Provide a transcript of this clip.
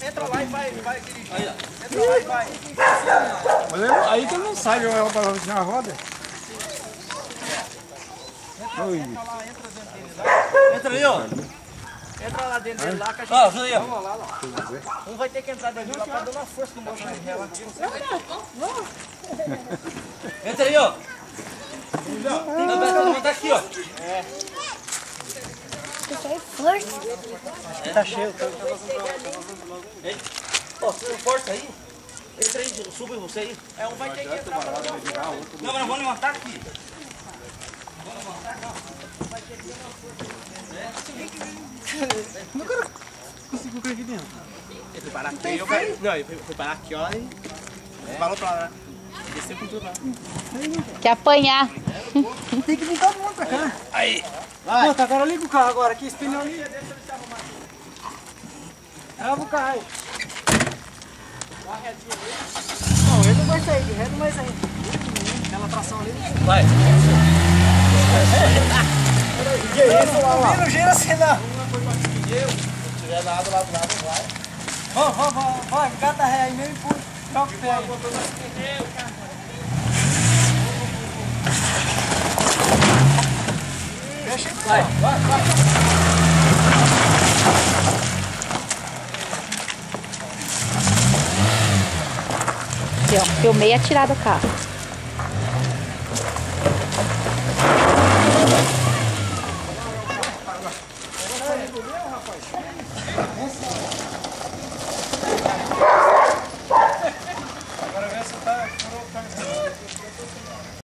Entra lá e vai dirigir. Aí, ó. Entra lá e vai. Mas aí que eu não saio, eu vou fazer uma roda. Entra lá, entra dentro dele lá. Entra aí, ó. Entra lá dentro dele lá que a gente... Ó, aí, ó. Vamos lá. Um vai ter que entrar dentro lá pra dar uma força no moço de ré. Entra aí, ó. Tá aqui, ó. É. Isso aí é força. Tá cheio. Ó, força aí. Entra aí, suba você aí. É, um vai ter que entrar pra dar uma força. Não, mas não vou levantar aqui. Não vou levantar, não. Vai ter que dar uma força. Como é que eu consigo cair aqui dentro? Ele foi parar aqui, não, ele foi parar aqui, ó, e falou pra lá. Desceu com tudo lá. Quer apanhar. Tem que vir todo mundo pra cá. Aí. Vai. Pô, tá, agora liga o carro agora aqui, esse pneu ali. Trava o carro aí. Não, ele não vai sair, de ré não vai sair. Aquela tração ali. Vai. Que isso, lá. Não gira assim não. Se tiver nada lá do lado, não vai. Vamos, vai, gata ré aí mesmo e puxa. Toca o pé aí. Deixa, vai. Aqui, ó, filmei a tirada do carro.